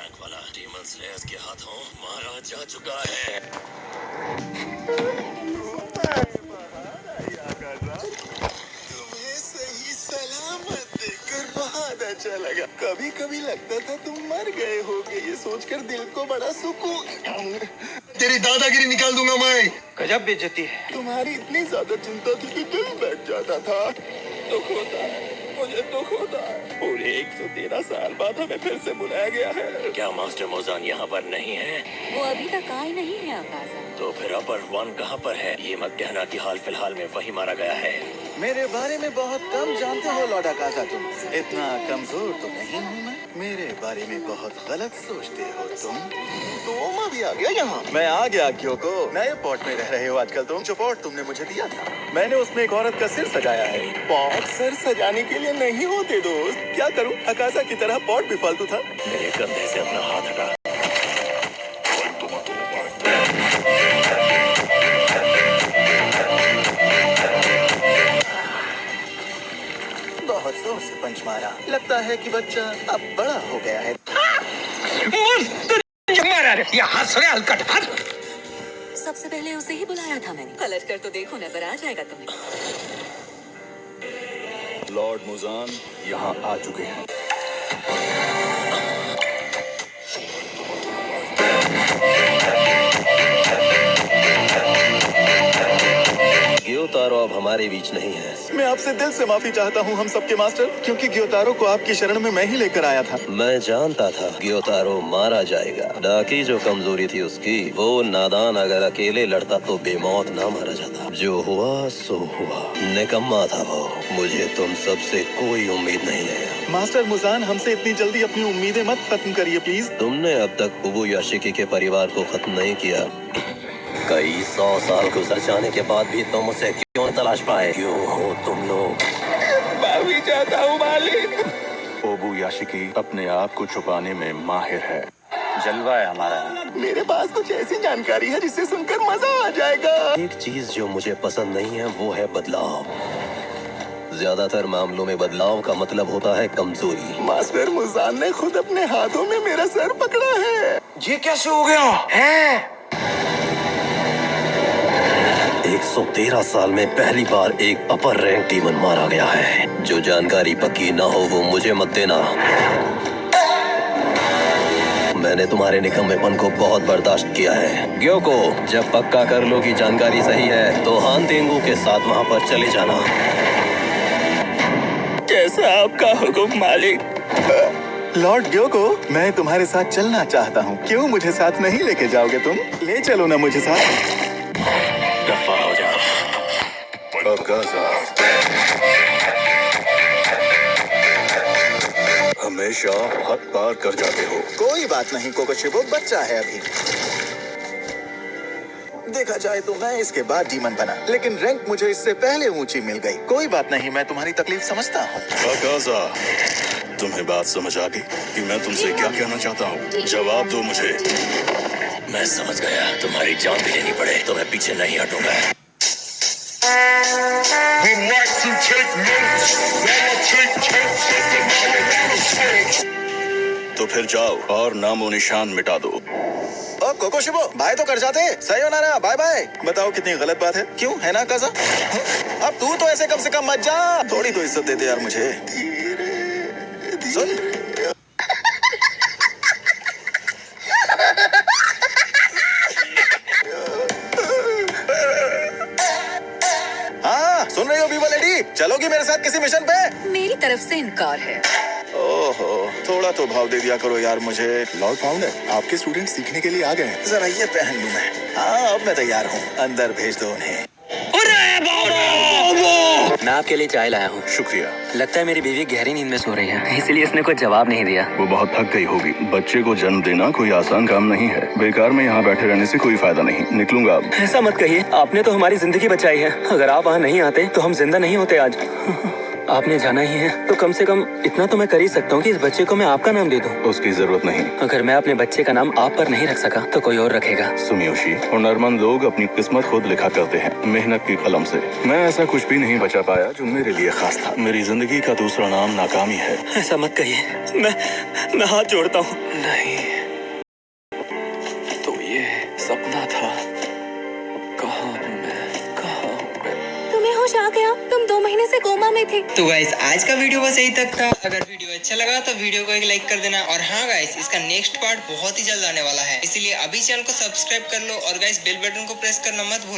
Rank वाला demon slayers के हाथों मारा जा चुका है। तुम्हें सही सलामत देखकर बहुत अच्छा लगा। कभी कभी लगता था तुम मर गए होगे, ये सोचकर दिल को बड़ा सुकून। तेरी दादागिरी निकाल दूंगा मैं। गजब बेइज्जती है। तुम्हारी इतनी ज्यादा चिंता थी कि दिल बैठ जाता था। दुख होता है, मुझे दुख होता है। पूरे 113 साल बाद हमें फिर से बुलाया गया है। क्या मास्टर मोजान यहाँ पर नहीं है? वो अभी तक आए नहीं है अकाज़ा। तो फिर अपर वन कहाँ पर है? ये मत कहना कि हाल फिलहाल में वही मारा गया है। मेरे बारे में बहुत कम जानते हो लॉर्ड अकाज़ा तुम। इतना कमजोर तो नहीं हूँ मैं। मेरे बारे में बहुत गलत सोचते हो तुम। तो मैं भी आ गया यहाँ। मैं आ गया क्योंकि नए पॉट में रह रहे हो आजकल तुम। जो पॉट तुमने मुझे दिया था, मैंने उसमें एक औरत का सिर सजाया है। पॉट सर सजाने के लिए नहीं होते दोस्त। क्या करूं, अकाज़ा की तरह पॉट भी फालतू था। मेरे कंधे से अपना हाथ हटा। बहुत जोर से पंच मारा। लगता है कि बच्चा अब बड़ा हो गया है। सबसे पहले उसे ही बुलाया था मैंने। पलट कर तो देखो, नजर आ जाएगा तुम्हें। लॉर्ड मुजान यहाँ आ चुके हैं। ग्योतारो अब हमारे बीच नहीं है। मैं आपसे दिल से माफी चाहता हूँ हम सबके मास्टर, क्योंकि ग्योतारो को आपकी शरण में मैं ही लेकर आया था। मैं जानता था ग्योतारो मारा जाएगा। डाकी जो कमजोरी थी उसकी, वो नादान अगर अकेले लड़ता तो बेमौत ना मारा जाता। जो हुआ सो हुआ। निकम्मा था वो। मुझे तुम सबसे कोई उम्मीद नहीं है। मास्टर मुजान, हमसे इतनी जल्दी अपनी उम्मीदें मत खत्म करिए प्लीज। तुमने अब तक उबुयाशिकी के परिवार को खत्म नहीं किया। कई 100 साल गुजर जाने के बाद भी तुम उसे क्यों तलाश पाए? क्यों हो तुम लोग? मैं भी चाहता हूँ मालिक। ओबुयाशिकी अपने आप को छुपाने में माहिर है। जलवा है हमारा। मेरे पास कुछ ऐसी जानकारी है जिससे सुनकर मजा आ जाएगा। एक चीज जो मुझे पसंद नहीं है वो है बदलाव। ज्यादातर मामलों में बदलाव का मतलब होता है कमजोरी। मास्टर मुजान ने खुद अपने हाथों में मेरा सर पकड़ा है। ये कैसे हो गया है? 113 साल में पहली बार एक अपर रैंक डीमन मारा गया है। जो जानकारी पक्की ना हो वो मुझे मत देना। मैंने तुम्हारे निकम्मेपन को बहुत बर्दाश्त किया है। ग्योको, जब पक्का कर लो कि जानकारी सही है तो हान तेंगू के साथ वहाँ पर चले जाना। कैसा आपका हुक्म मालिक। लॉर्ड ग्योको, मैं तुम्हारे साथ चलना चाहता हूँ। क्यों मुझे साथ नहीं लेके जाओगे तुम? ले चलो ना मुझे साथ। दफा हो जाओ। हमेशा हद पार कर जाते हो। कोई बात नहीं कोकोशिबो, बच्चा है अभी। देखा जाए तो मैं इसके बाद डीमन बना, लेकिन रैंक मुझे इससे पहले ऊंची मिल गई। कोई बात नहीं, मैं तुम्हारी तकलीफ समझता हूँ। तुम्हें बात समझ आ गई कि मैं तुमसे क्या कहना चाहता हूँ? जवाब दो मुझे। मैं समझ गया। तुम्हारी जान भी लेनी पड़े तो मैं पीछे नहीं हटूंगा। तो फिर जाओ और नामो निशान मिटा दो। ओ कोकोशिबो, बाय तो कर जाते। Sayonara, bye bye. बताओ कितनी गलत बात है, क्यों है ना काज़ा? अब तू तो ऐसे कम से कम मत जा। थोड़ी तो इज्जत दे दे यार मुझे। सुन, हाँ सुन रही हो बीबा लेडी? चलोगी मेरे साथ किसी मिशन पे? मेरी तरफ से इनकार है। ओहो, थोड़ा तो भाव दे दिया करो यार मुझे। लॉर्ड फाउंडर, आपके स्टूडेंट सीखने के लिए आ गए हैं। जरा ये पहन लूं मैं। हाँ, अब मैं तैयार हूँ। अंदर भेज दो उन्हें। मैं आपके लिए चाय लाया हूँ। शुक्रिया। लगता है मेरी बीवी गहरी नींद में सो रही है, इसलिए इसने कोई जवाब नहीं दिया। वो बहुत थक गई होगी। बच्चे को जन्म देना कोई आसान काम नहीं है। बेकार में यहाँ बैठे रहने से कोई फायदा नहीं। निकलूंगा अब। ऐसा मत कहिए, आपने तो हमारी जिंदगी बचाई है। अगर आप वहाँ नहीं आते तो हम जिंदा नहीं होते आज। आपने जाना ही है तो कम से कम इतना तो मैं कर ही सकता हूँ कि इस बच्चे को मैं आपका नाम दे दूँ। उसकी जरूरत नहीं। अगर मैं अपने बच्चे का नाम आप पर नहीं रख सका तो कोई और रखेगा। सुमियोशी, हुनरमंद लोग अपनी किस्मत खुद लिखा करते हैं, मेहनत की कलम से। मैं ऐसा कुछ भी नहीं बचा पाया जो मेरे लिए खास था। मेरी जिंदगी का दूसरा नाम नाकामी है। ऐसा मत कहिए, मैं हाथ जोड़ता हूँ। नहीं, तो ये सपना था। कहाँ हूँ मैं? तुम्हें होश आ गया? तुम 2 महीने से कोमा में थे। तो गाइस आज का वीडियो बस यही तक था। अगर वीडियो अच्छा लगा तो वीडियो को एक लाइक कर देना। और हाँ गाइस, इसका नेक्स्ट पार्ट बहुत ही जल्द आने वाला है, इसलिए अभी चैनल को सब्सक्राइब कर लो और गाइस बेल बटन को प्रेस करना मत भूलना।